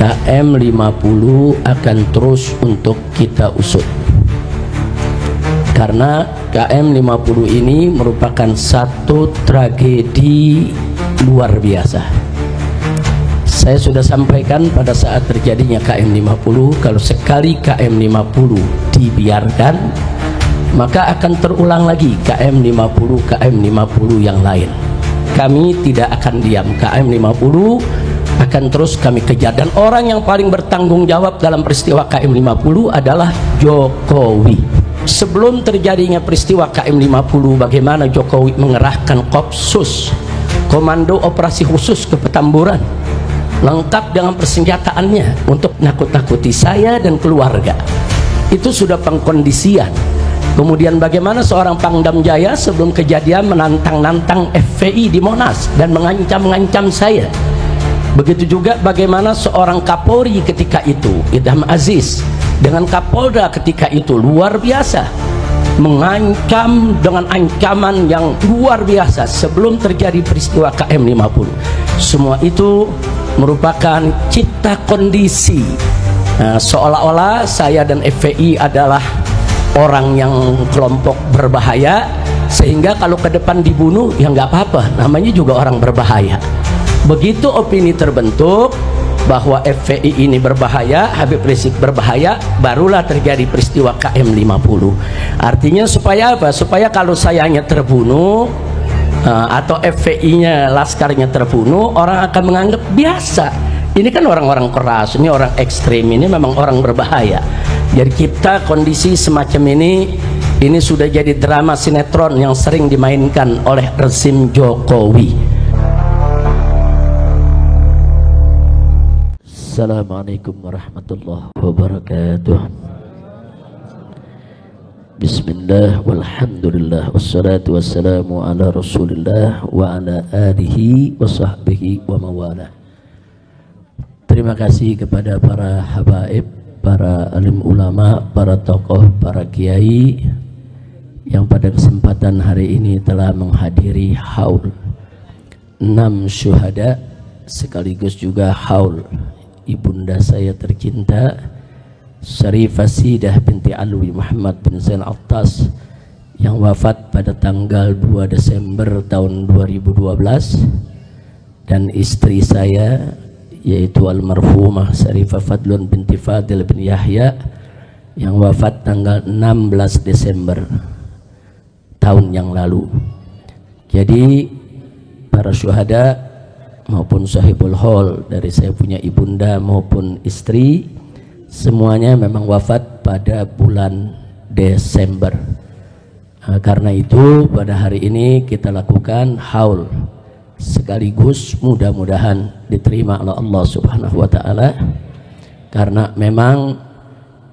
KM 50 akan terus untuk kita usut, karena KM 50 ini merupakan satu tragedi luar biasa. Saya sudah sampaikan pada saat terjadinya KM 50, kalau sekali KM 50 dibiarkan, maka akan terulang lagi KM 50 yang lain. Kami tidak akan diam, KM 50 akan terus kami kejar, dan orang yang paling bertanggung jawab dalam peristiwa KM 50 adalah Jokowi. Sebelum terjadinya peristiwa KM 50, bagaimana Jokowi mengerahkan Kopsus, Komando Operasi Khusus ke Petamburan, lengkap dengan persenjataannya untuk nakut-nakuti saya dan keluarga. Itu sudah pengkondisian. Kemudian bagaimana seorang Pangdam Jaya sebelum kejadian menantang-nantang FPI di Monas dan mengancam-ngancam saya. Begitu juga bagaimana seorang Kapolri ketika itu, Idham Aziz, dengan Kapolda ketika itu luar biasa, mengancam dengan ancaman yang luar biasa sebelum terjadi peristiwa KM 50. Semua itu merupakan cipta kondisi, seolah-olah saya dan FPI adalah orang yang kelompok berbahaya, sehingga kalau ke depan dibunuh ya nggak apa-apa, namanya juga orang berbahaya. Begitu opini terbentuk bahwa FPI ini berbahaya, Habib Rizik berbahaya, barulah terjadi peristiwa KM 50. Artinya supaya apa? Supaya kalau sayanya terbunuh atau FPI-nya, laskarnya terbunuh, orang akan menganggap biasa. Ini kan orang-orang keras, ini orang ekstrim, ini memang orang berbahaya. Jadi kita kondisi semacam ini sudah jadi drama sinetron yang sering dimainkan oleh rezim Jokowi. Assalamualaikum warahmatullahi wabarakatuh. Bismillah walhamdulillah wassalatu wassalamu ala rasulillah wa ala alihi wa sahbihi wa mawalah. Terima kasih kepada para habaib, para alim ulama, para tokoh, para kiai yang pada kesempatan hari ini telah menghadiri haul 6 syuhada, sekaligus juga haul ibunda saya tercinta Syarifah Sidah binti Alwi Muhammad bin Zain Attas yang wafat pada tanggal 2 Desember tahun 2012, dan istri saya yaitu almarhumah Syarifah Fadlun binti Fadil bin Yahya yang wafat tanggal 16 Desember tahun yang lalu. Jadi para syuhada maupun sahibul hol dari saya punya ibunda maupun istri, semuanya memang wafat pada bulan Desember. Karena itu pada hari ini kita lakukan haul, sekaligus mudah-mudahan diterima oleh Allah Subhanahu wa Ta'ala, karena memang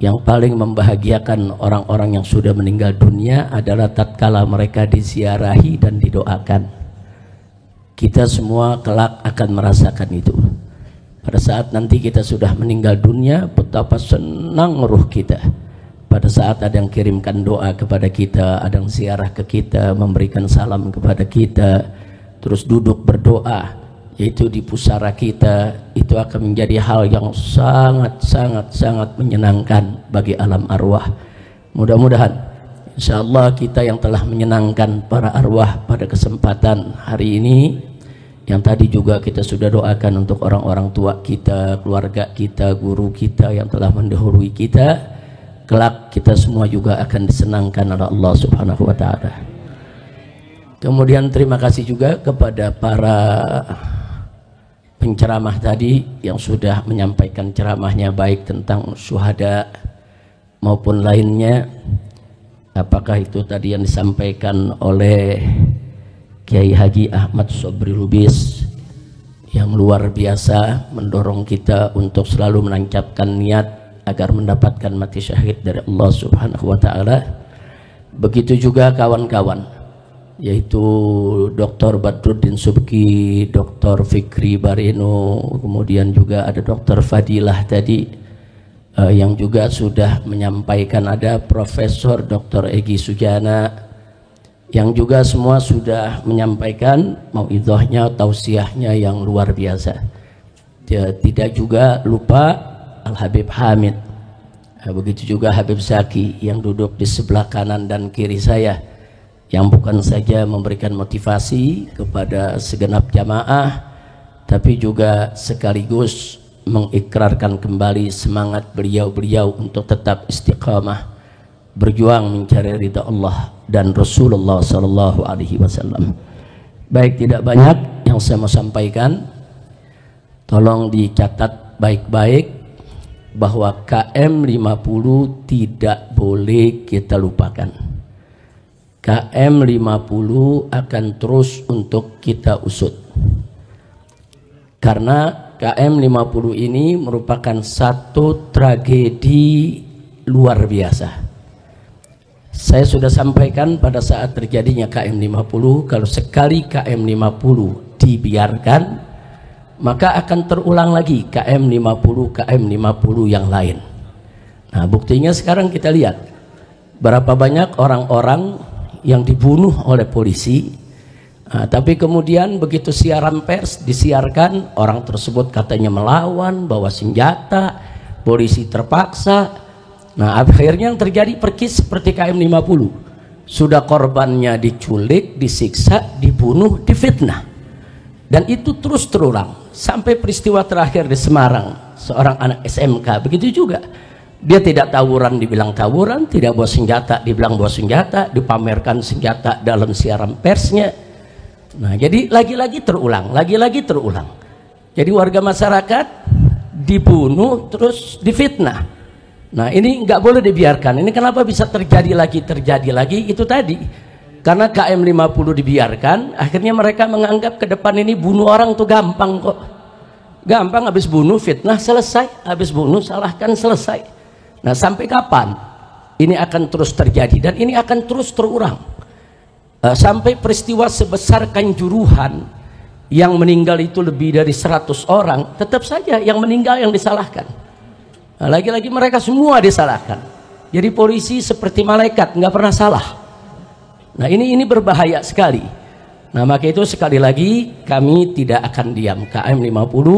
yang paling membahagiakan orang-orang yang sudah meninggal dunia adalah tatkala mereka diziarahi dan didoakan. Kita semua kelak akan merasakan itu. Pada saat nanti kita sudah meninggal dunia, betapa senang ruh kita. Pada saat ada yang kirimkan doa kepada kita, ada yang ziarah ke kita, memberikan salam kepada kita, terus duduk berdoa, yaitu di pusara kita, itu akan menjadi hal yang sangat menyenangkan bagi alam arwah. Mudah-mudahan insyaallah kita yang telah menyenangkan para arwah pada kesempatan hari ini, yang tadi juga kita sudah doakan untuk orang-orang tua kita, keluarga kita, guru kita yang telah mendahului kita, kelak kita semua juga akan disenangkan oleh Allah Subhanahu wa Ta'ala. Kemudian terima kasih juga kepada para penceramah tadi yang sudah menyampaikan ceramahnya, baik tentang syuhada maupun lainnya. Apakah itu tadi yang disampaikan oleh Kiai Haji Ahmad Sobri Lubis yang luar biasa mendorong kita untuk selalu menancapkan niat agar mendapatkan mati syahid dari Allah Subhanahu wa Ta'ala. Begitu juga kawan-kawan, yaitu Dr. Badruddin Subki, Dr. Fikri Bareno, kemudian juga ada Dr. Fadilah tadi yang juga sudah menyampaikan, ada Profesor Dr. Egi Sujana yang juga semua sudah menyampaikan mauidhahnya, tausiahnya yang luar biasa. tidak juga lupa Al-Habib Hamid, begitu juga Habib Zaki yang duduk di sebelah kanan dan kiri saya, yang bukan saja memberikan motivasi kepada segenap jamaah, tapi juga sekaligus mengikrarkan kembali semangat beliau-beliau untuk tetap istiqamah berjuang mencari ridha Allah dan Rasulullah sallallahu alaihi wasallam. Baik, tidak banyak yang saya mau sampaikan. Tolong dicatat baik-baik bahwa KM50 tidak boleh kita lupakan. KM50 akan terus untuk kita usut. Karena KM50 ini merupakan satu tragedi luar biasa. Saya sudah sampaikan pada saat terjadinya KM50, kalau sekali KM50 dibiarkan, maka akan terulang lagi KM50 yang lain. Nah, buktinya sekarang kita lihat berapa banyak orang-orang yang dibunuh oleh polisi, tapi kemudian begitu siaran pers disiarkan, orang tersebut katanya melawan, bawa senjata, polisi terpaksa. Nah, akhirnya yang terjadi persis seperti KM50. Sudah korbannya diculik, disiksa, dibunuh, difitnah. Dan itu terus terulang sampai peristiwa terakhir di Semarang, seorang anak SMK begitu juga. Dia tidak tawuran dibilang tawuran, tidak bawa senjata dibilang bawa senjata, dipamerkan senjata dalam siaran persnya. Nah, jadi lagi-lagi terulang, lagi-lagi terulang. Jadi warga masyarakat dibunuh terus difitnah. Nah, ini nggak boleh dibiarkan. Ini kenapa bisa terjadi lagi itu tadi. Karena KM50 dibiarkan, akhirnya mereka menganggap ke depan ini bunuh orang tuh gampang kok. Gampang, habis bunuh fitnah selesai, habis bunuh salahkan selesai. Nah, sampai kapan ini akan terus terjadi dan ini akan terus terulang. Sampai peristiwa sebesar Kanjuruhan yang meninggal itu lebih dari 100 orang, tetap saja yang meninggal yang disalahkan. Nah, lagi-lagi mereka semua disalahkan. Jadi polisi seperti malaikat, nggak pernah salah. Nah, ini berbahaya sekali. Nah, maka itu sekali lagi kami tidak akan diam. KM50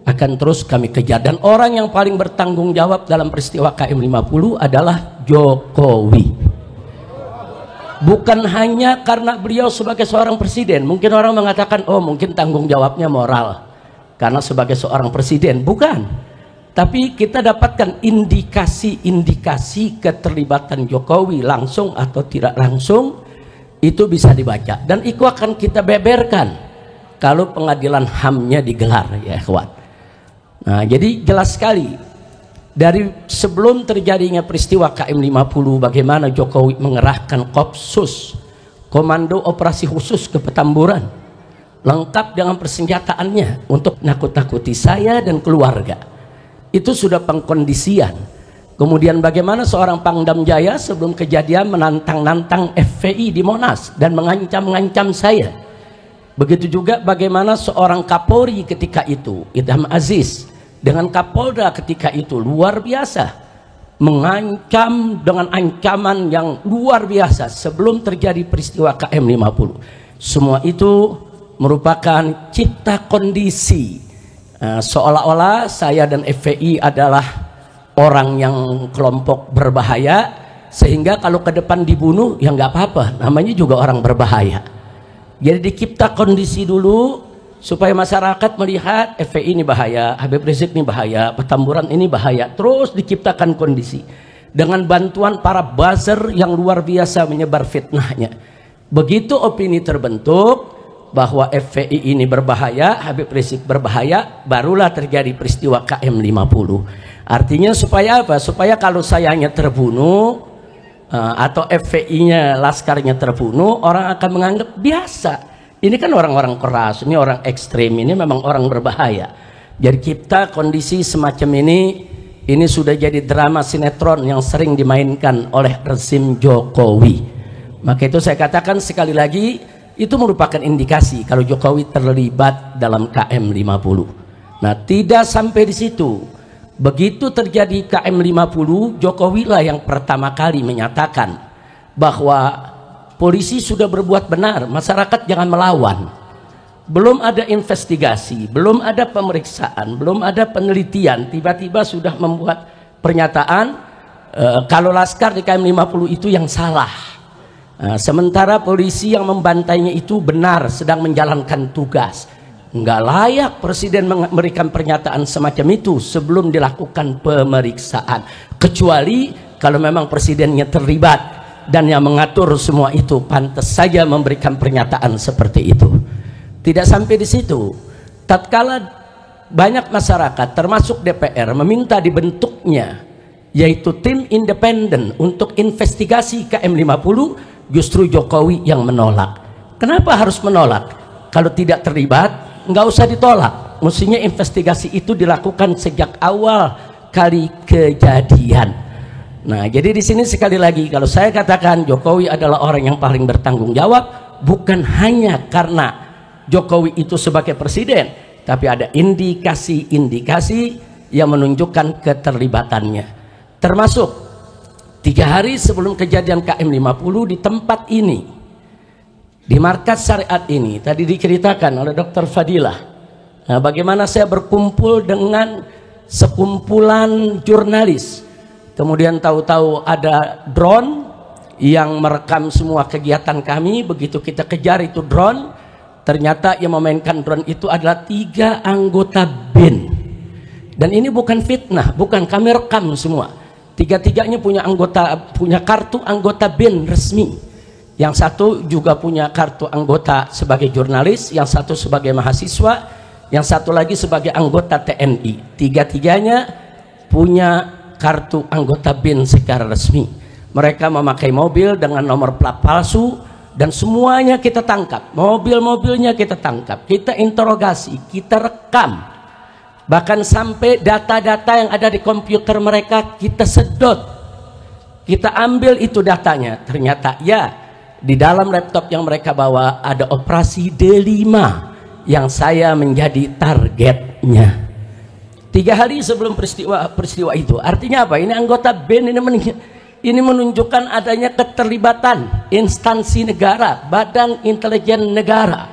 akan terus kami kejar, dan orang yang paling bertanggung jawab dalam peristiwa KM50 adalah Jokowi. Bukan hanya karena beliau sebagai seorang presiden. Mungkin orang mengatakan, oh mungkin tanggung jawabnya moral karena sebagai seorang presiden. Bukan. Tapi kita dapatkan indikasi-indikasi keterlibatan Jokowi langsung atau tidak langsung, itu bisa dibaca. Dan itu akan kita beberkan kalau pengadilan HAM-nya digelar, ya kawan. Nah, jadi jelas sekali dari sebelum terjadinya peristiwa KM50, bagaimana Jokowi mengerahkan Kopsus, Komando Operasi Khusus ke Petamburan, lengkap dengan persenjataannya untuk nakut-nakuti saya dan keluarga. Itu sudah pengkondisian. Kemudian bagaimana seorang Pangdam Jaya sebelum kejadian menantang-nantang FPI di Monas dan mengancam-ngancam saya. Begitu juga bagaimana seorang Kapolri ketika itu, Idham Aziz, dengan Kapolda ketika itu luar biasa, mengancam dengan ancaman yang luar biasa sebelum terjadi peristiwa KM50. Semua itu merupakan cipta kondisi. Seolah-olah saya dan FPI adalah orang yang kelompok berbahaya, sehingga kalau ke depan dibunuh ya nggak apa-apa, namanya juga orang berbahaya. Jadi dicipta kondisi dulu supaya masyarakat melihat FPI ini bahaya, Habib Rizik ini bahaya, Petamburan ini bahaya. Terus diciptakan kondisi dengan bantuan para buzzer yang luar biasa menyebar fitnahnya. Begitu opini terbentuk bahwa FPI ini berbahaya, Habib Rizik berbahaya, barulah terjadi peristiwa KM50. Artinya supaya apa? Supaya kalau sayanya terbunuh atau FPI-nya, laskarnya terbunuh, orang akan menganggap biasa. Ini kan orang-orang keras, ini orang ekstrim, ini memang orang berbahaya. Jadi kita kondisi semacam ini sudah jadi drama sinetron yang sering dimainkan oleh rezim Jokowi. Maka itu saya katakan sekali lagi, itu merupakan indikasi kalau Jokowi terlibat dalam KM50. Nah, tidak sampai di situ. Begitu terjadi KM50, Jokowi lah yang pertama kali menyatakan bahwa polisi sudah berbuat benar, masyarakat jangan melawan. belum ada investigasi, belum ada pemeriksaan, belum ada penelitian, tiba-tiba sudah membuat pernyataan kalau Laskar di KM 50 itu yang salah. Sementara polisi yang membantainya itu benar, sedang menjalankan tugas. Nggak layak Presiden memberikan pernyataan semacam itu sebelum dilakukan pemeriksaan, kecuali kalau memang Presidennya terlibat dan yang mengatur semua itu, pantas saja memberikan pernyataan seperti itu. Tidak sampai di situ, tatkala banyak masyarakat termasuk DPR meminta dibentuknya yaitu tim independen untuk investigasi KM 50, justru Jokowi yang menolak. Kenapa harus menolak? Kalau tidak terlibat nggak usah ditolak, mestinya investigasi itu dilakukan sejak awal kali kejadian. Nah, jadi di sini sekali lagi kalau saya katakan Jokowi adalah orang yang paling bertanggung jawab, bukan hanya karena Jokowi itu sebagai presiden, tapi ada indikasi-indikasi yang menunjukkan keterlibatannya. Termasuk 3 hari sebelum kejadian KM 50 di tempat ini, di markas syariat ini, tadi diceritakan oleh Dr. Fadilah, bagaimana saya berkumpul dengan sekumpulan jurnalis, kemudian tahu-tahu ada drone yang merekam semua kegiatan kami. Begitu kita kejar itu drone, ternyata yang memainkan drone itu adalah 3 anggota BIN. Dan ini bukan fitnah, bukan, kami rekam semua. 3-3-nya punya kartu anggota BIN resmi. Yang satu juga punya kartu anggota sebagai jurnalis, yang satu sebagai mahasiswa, yang satu lagi sebagai anggota TNI. 3-3-nya punya kartu anggota BIN secara resmi. Mereka memakai mobil dengan nomor plat palsu, dan semuanya kita tangkap, mobil-mobilnya kita tangkap, kita interogasi, kita rekam, bahkan sampai data-data yang ada di komputer mereka kita sedot, kita ambil itu datanya. Ternyata ya, di dalam laptop yang mereka bawa ada operasi D5 yang saya menjadi targetnya. 3 hari sebelum peristiwa itu. Artinya apa? Ini anggota BIN ini menunjukkan adanya keterlibatan instansi negara, badan intelijen negara.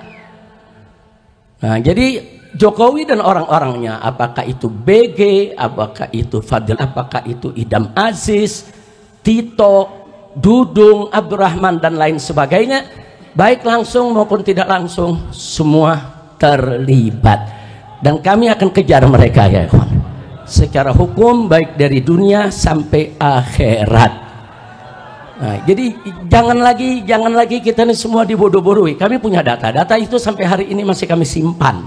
Nah, jadi Jokowi dan orang-orangnya, apakah itu BG, apakah itu Fadil, apakah itu Idam Aziz, Tito, Dudung, Abdurrahman dan lain sebagainya, baik langsung maupun tidak langsung, semua terlibat. Dan kami akan kejar mereka ya kawan, secara hukum, baik dari dunia sampai akhirat. Nah, jadi jangan lagi kita ini semua dibodoh-bodohi. Kami punya data itu sampai hari ini masih kami simpan.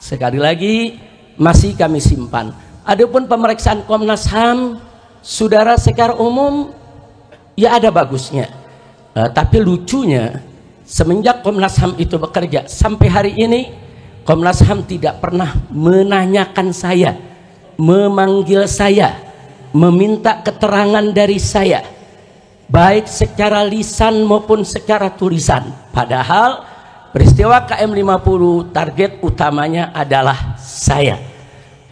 Sekali lagi masih kami simpan. Adapun pemeriksaan Komnas HAM, saudara, secara umum ya ada bagusnya. Tapi lucunya semenjak Komnas HAM itu bekerja sampai hari ini, Komnas HAM tidak pernah menanyakan saya, memanggil saya, meminta keterangan dari saya, baik secara lisan maupun secara tulisan. Padahal peristiwa KM 50 target utamanya adalah saya.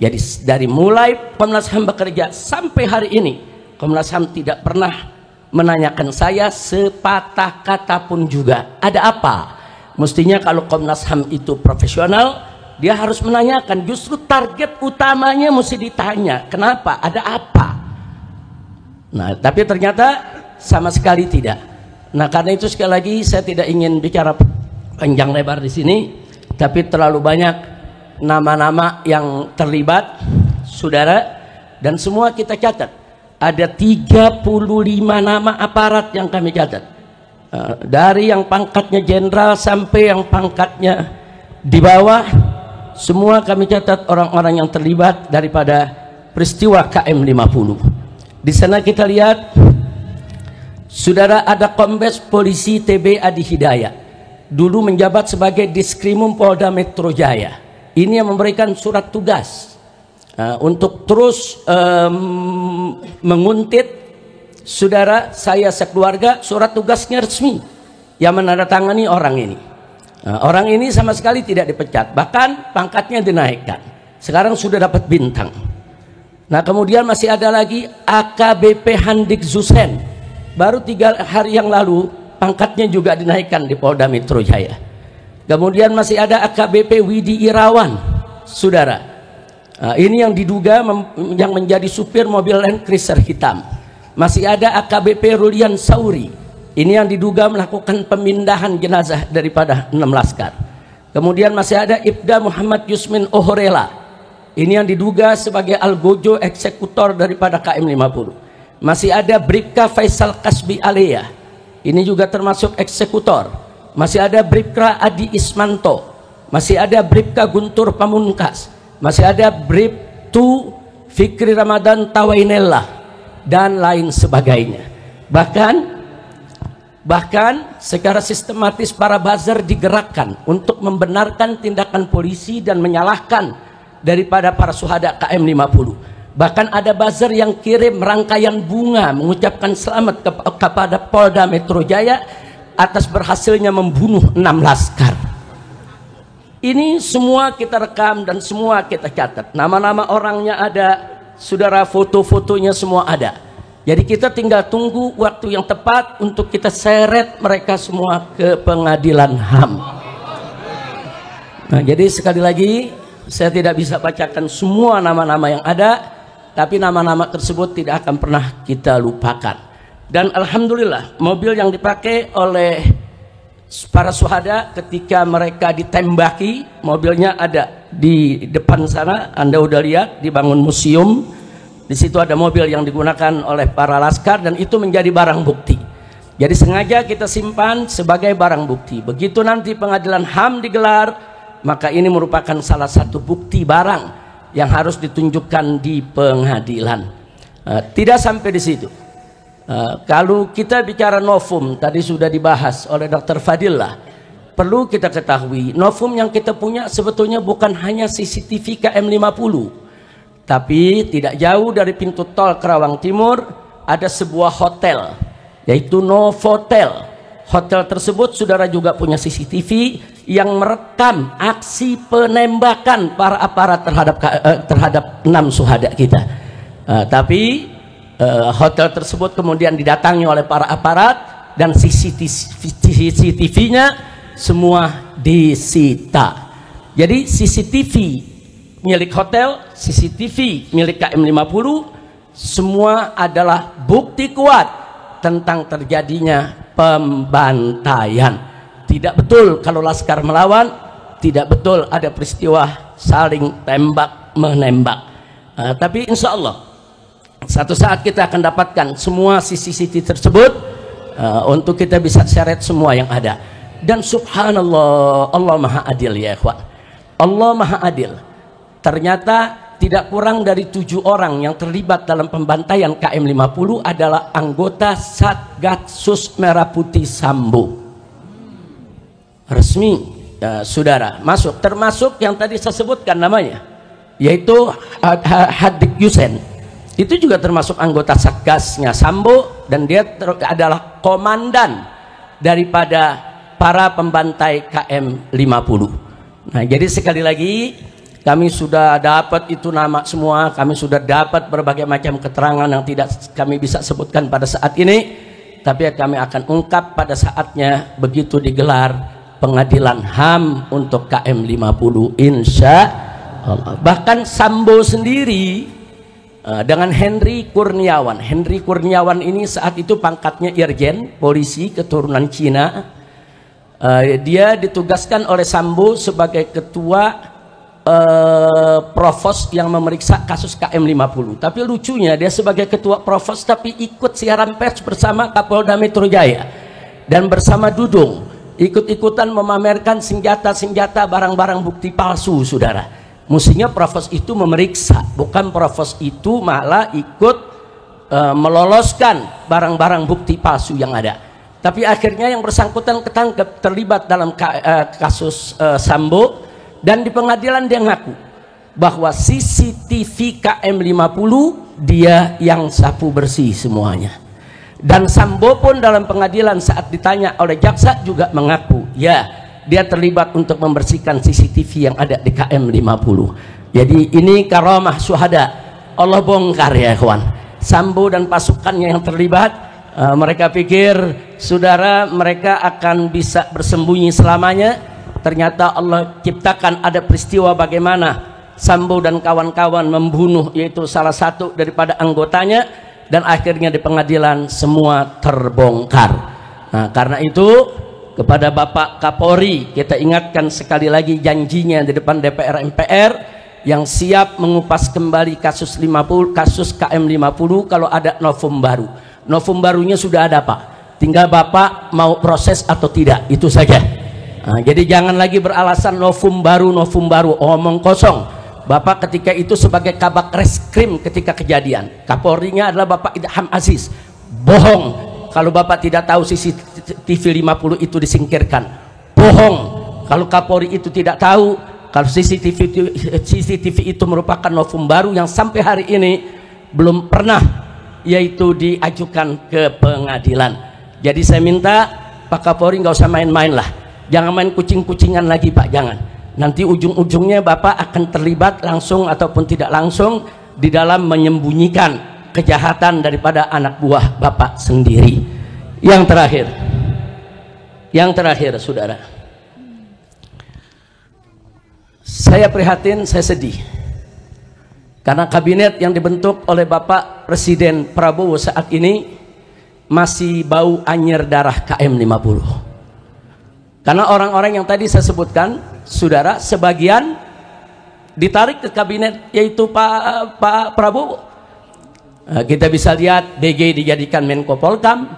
Jadi dari mulai Komnas HAM bekerja sampai hari ini, Komnas HAM tidak pernah menanyakan saya sepatah kata pun juga. Ada apa? Mestinya kalau Komnas HAM itu profesional, dia harus menanyakan. Justru target utamanya mesti ditanya, kenapa, ada apa. Nah, tapi ternyata sama sekali tidak. Nah, karena itu sekali lagi saya tidak ingin bicara panjang lebar di sini, tapi terlalu banyak nama-nama yang terlibat, saudara, dan semua kita catat. Ada 35 nama aparat yang kami catat, dari yang pangkatnya jenderal sampai yang pangkatnya di bawah, semua kami catat orang-orang yang terlibat daripada peristiwa KM 50. Di sana kita lihat, saudara, ada Kombes Polisi TB Adi Hidayat, dulu menjabat sebagai Diskrimum Polda Metro Jaya. Ini yang memberikan surat tugas untuk terus menguntit saudara saya sekeluarga. Surat tugasnya resmi yang menandatangani orang ini. Orang ini sama sekali tidak dipecat, bahkan pangkatnya dinaikkan. Sekarang sudah dapat bintang. Nah, kemudian masih ada lagi AKBP Handik Zusen, baru 3 hari yang lalu pangkatnya juga dinaikkan di Polda Metro Jaya. Kemudian masih ada AKBP Widi Irawan, saudara. Ini yang diduga yang menjadi supir mobil Land Cruiser hitam. Masih ada AKBP Rulian Sauri. Ini yang diduga melakukan pemindahan jenazah daripada 6 laskar. Kemudian masih ada Ibda Muhammad Yusmin Ohorela. Ini yang diduga sebagai algojo eksekutor daripada KM 50. Masih ada Bribka Faisal Kasbi Alea. Ini juga termasuk eksekutor. Masih ada Bribka Adi Ismanto. Masih ada Bribka Guntur Pamungkas. Masih ada Bribtu Fikri Ramadan Tawainella dan lain sebagainya. Bahkan secara sistematis para buzzer digerakkan untuk membenarkan tindakan polisi dan menyalahkan daripada para syuhada KM 50. Bahkan ada buzzer yang kirim rangkaian bunga mengucapkan selamat kepada Polda Metro Jaya atas berhasilnya membunuh 6 laskar. Ini semua kita rekam dan semua kita catat. Nama-nama orangnya ada, saudara, foto-fotonya semua ada. Jadi kita tinggal tunggu waktu yang tepat untuk kita seret mereka semua ke pengadilan HAM. Nah, jadi sekali lagi saya tidak bisa bacakan semua nama-nama yang ada, tapi nama-nama tersebut tidak akan pernah kita lupakan. Dan alhamdulillah mobil yang dipakai oleh para syuhada ketika mereka ditembaki, mobilnya ada di depan sana, Anda udah lihat dibangun museum. Di situ ada mobil yang digunakan oleh para laskar dan itu menjadi barang bukti. Jadi sengaja kita simpan sebagai barang bukti. Begitu nanti pengadilan HAM digelar, maka ini merupakan salah satu bukti barang yang harus ditunjukkan di pengadilan. Tidak sampai di situ. Kalau kita bicara novum, tadi sudah dibahas oleh Dr. Fadillah, perlu kita ketahui novum yang kita punya sebetulnya bukan hanya CCTV KM 50, tapi tidak jauh dari pintu tol Kerawang Timur ada sebuah hotel, yaitu Novotel. Hotel tersebut saudara juga punya CCTV yang merekam aksi penembakan para aparat terhadap 6 syuhada kita. Tapi hotel tersebut kemudian didatangi oleh para aparat dan CCTV-nya semua disita. Jadi CCTV milik hotel, CCTV milik KM 50 semua adalah bukti kuat tentang terjadinya pembantaian. Tidak betul kalau laskar melawan, tidak betul ada peristiwa saling tembak menembak. Tapi insya Allah satu saat kita akan dapatkan semua CCTV tersebut untuk kita bisa seret semua yang ada. Dan subhanallah, Allah maha adil ya ikhwan. Allah maha adil. Ternyata tidak kurang dari 7 orang yang terlibat dalam pembantaian KM 50 adalah anggota Satgasus Merah Putih Sambo. Resmi saudara masuk, termasuk yang tadi saya sebutkan namanya, yaitu Hadik Yusen. Itu juga termasuk anggota Satgasnya Sambo dan dia adalah komandan daripada para pembantai KM 50. Nah, jadi sekali lagi kami sudah dapat itu nama semua, kami sudah dapat berbagai macam keterangan yang tidak kami bisa sebutkan pada saat ini, tapi kami akan ungkap pada saatnya begitu digelar pengadilan HAM untuk KM 50 insya Allah. Bahkan Sambo sendiri dengan Henry Kurniawan. Henry Kurniawan ini saat itu pangkatnya irjen polisi keturunan Cina. Dia ditugaskan oleh Sambo sebagai ketua provos yang memeriksa kasus KM 50. Tapi lucunya dia sebagai ketua provos tapi ikut siaran pers bersama Kapolda Metro Jaya dan bersama Dudung ikut-ikutan memamerkan senjata-senjata barang-barang bukti palsu, saudara. Mestinya provos itu memeriksa, bukan provos itu malah ikut meloloskan barang-barang bukti palsu yang ada. Tapi akhirnya yang bersangkutan ketangkep terlibat dalam kasus Sambo, dan di pengadilan dia ngaku bahwa CCTV KM 50 dia yang sapu bersih semuanya. Dan Sambo pun dalam pengadilan saat ditanya oleh jaksa juga mengaku, ya dia terlibat untuk membersihkan CCTV yang ada di KM 50. Jadi ini karamah syuhada. Allah bongkar ya kawan. Sambo dan pasukannya yang terlibat, mereka pikir saudara mereka akan bisa bersembunyi selamanya, ternyata Allah ciptakan ada peristiwa bagaimana Sambo dan kawan-kawan membunuh yaitu salah satu daripada anggotanya, dan akhirnya di pengadilan semua terbongkar. Nah, karena itu kepada Bapak Kapolri kita ingatkan sekali lagi janjinya di depan DPR MPR yang siap mengupas kembali kasus KM 50 kalau ada novum baru. Novum barunya sudah ada, Pak. Tinggal Bapak mau proses atau tidak, itu saja. Nah, jadi jangan lagi beralasan novum baru, omong kosong. Bapak ketika itu sebagai kabak reskrim ketika kejadian, Kapolrinya adalah Bapak Idham Aziz. Bohong kalau Bapak tidak tahu CCTV 50 itu disingkirkan. Bohong kalau Kapolri itu tidak tahu kalau CCTV itu merupakan novum baru yang sampai hari ini belum pernah yaitu diajukan ke pengadilan. Jadi saya minta Pak Kapolri nggak usah main-main lah, jangan main kucing-kucingan lagi, Pak, jangan. Nanti ujung-ujungnya Bapak akan terlibat langsung ataupun tidak langsung di dalam menyembunyikan kejahatan daripada anak buah Bapak sendiri. Yang terakhir saudara, saya prihatin, saya sedih karena kabinet yang dibentuk oleh Bapak Presiden Prabowo saat ini masih bau anyir darah KM 50. Karena orang-orang yang tadi saya sebutkan, saudara, sebagian ditarik ke kabinet yaitu Pak Prabowo. Kita bisa lihat BG dijadikan Menko Polkam,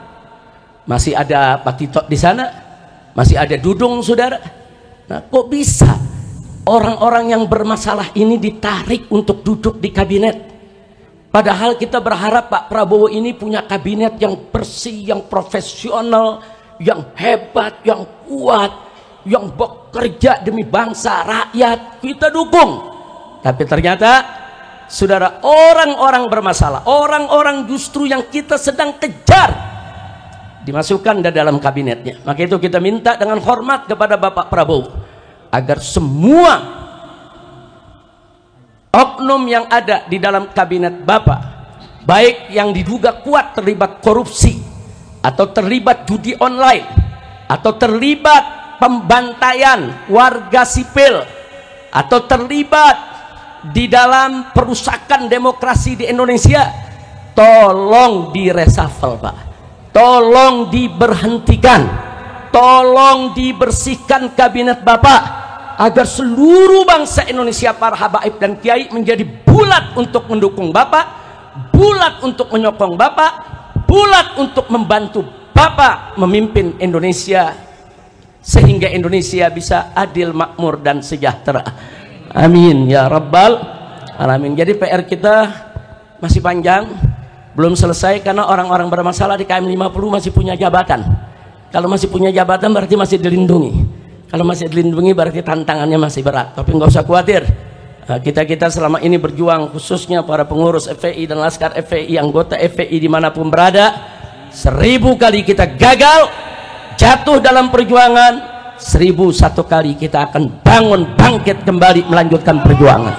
masih ada Pak Tito di sana, masih ada Dudung, saudara. Nah, kok bisa orang-orang yang bermasalah ini ditarik untuk duduk di kabinet? Padahal kita berharap Pak Prabowo ini punya kabinet yang bersih, yang profesional, yang hebat, yang kuat, yang bekerja demi bangsa, rakyat. Kita dukung. Tapi ternyata saudara, orang-orang bermasalah, orang-orang justru yang kita sedang kejar dimasukkan di dalam kabinetnya. Maka itu kita minta dengan hormat kepada Bapak Prabowo agar semua oknum yang ada di dalam kabinet Bapak, baik yang diduga kuat terlibat korupsi atau terlibat judi online atau terlibat pembantaian warga sipil atau terlibat di dalam perusakan demokrasi di Indonesia, tolong diresafel, Pak, tolong diberhentikan, tolong dibersihkan kabinet Bapak agar seluruh bangsa Indonesia, para habaib dan kiai menjadi bulat untuk mendukung Bapak, bulat untuk menyokong Bapak, bulat untuk membantu Bapak memimpin Indonesia sehingga Indonesia bisa adil, makmur dan sejahtera. Amin ya rabbal alamin. Jadi PR kita masih panjang, belum selesai karena orang-orang bermasalah di KM 50 masih punya jabatan. Kalau masih punya jabatan berarti masih dilindungi. Kalau masih dilindungi berarti tantangannya masih berat. Tapi nggak usah khawatir. Kita selama ini berjuang, khususnya para pengurus FPI dan laskar FPI, anggota FPI dimanapun berada, 1000 kali kita gagal, jatuh dalam perjuangan, 1001 kali kita akan bangun, bangkit kembali, melanjutkan perjuangan.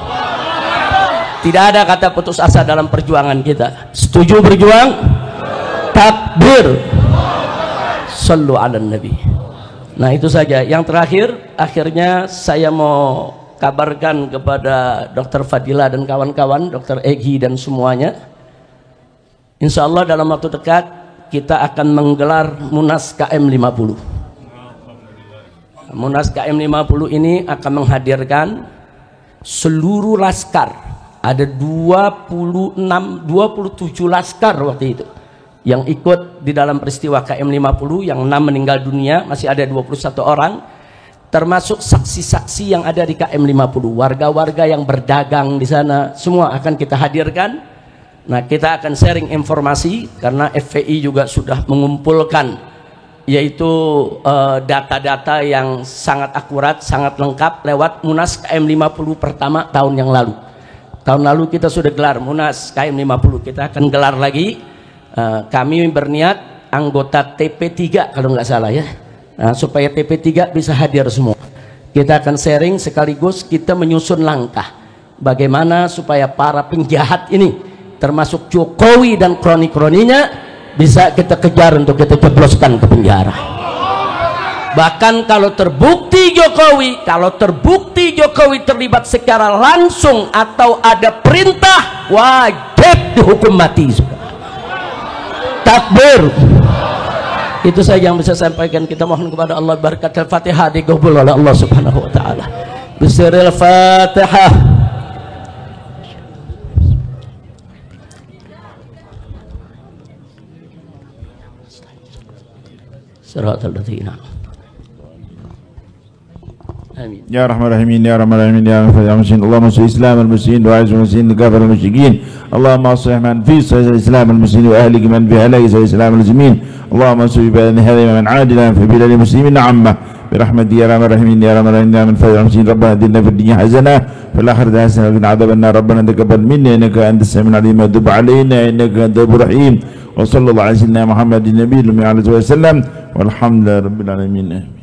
Tidak ada kata putus asa dalam perjuangan kita. Setuju berjuang? Takbir. Sallu ala nabi. Nah, itu saja. Yang terakhir, akhirnya saya mau kabarkan kepada Dr. Fadila dan kawan-kawan, Dr. Egi dan semuanya, insya Allah dalam waktu dekat kita akan menggelar Munas KM 50. Munas KM 50 ini akan menghadirkan seluruh laskar. Ada 27 laskar waktu itu yang ikut di dalam peristiwa KM 50, yang 6 meninggal dunia, masih ada 21 orang, termasuk saksi-saksi yang ada di KM 50, warga-warga yang berdagang di sana, semua akan kita hadirkan. Nah, kita akan sharing informasi karena FPI juga sudah mengumpulkan yaitu data-data yang sangat akurat, sangat lengkap lewat Munas KM 50 pertama tahun yang lalu. Tahun lalu kita sudah gelar Munas KM 50, kita akan gelar lagi. Kami berniat anggota TP3 kalau nggak salah ya. Nah, supaya TP3 bisa hadir semua. Kita akan sharing sekaligus kita menyusun langkah bagaimana supaya para penjahat ini, termasuk Jokowi dan kroni-kroninya, bisa kita kejar untuk kita jebloskan ke penjara. Bahkan kalau terbukti Jokowi terlibat secara langsung atau ada perintah, wajib dihukum mati. Takbir. Itu saja yang bisa saya sampaikan. Kita mohon kepada Allah berkat Al-Fatihah dikabul oleh Allah Subhanahu wa taala. Bismillahil Fatihah. Siratal ladzina. Amin. Ya Rahman Rahimin, Ya Rahman Rahimin, Ya Rahman Rahimin. Allahumma salli Islam al-muslimin wa a'izz al-muslimin wa kafir al-musyrikin. Allahumma aslih man fi Islam al-muslimin wa ahlik man fi halaki Islam al-muslimin. Allahumma salli bi hadhihi man adila fi bilad al-muslimin 'amma برحمتك يا رحمن الرحيم يا رحمن الرحيم يا من فضل المسلمين ربنا اتنا في الدنيا حسنه وفي الاخره حسنه وقنا عذاب النار ربنا تقبل منا انك انت السميع العليم وتب علينا انك انت التواب الرحيم وصلى الله على سيدنا محمد النبي وعلى اله وسلم والحمد لله رب العالمين.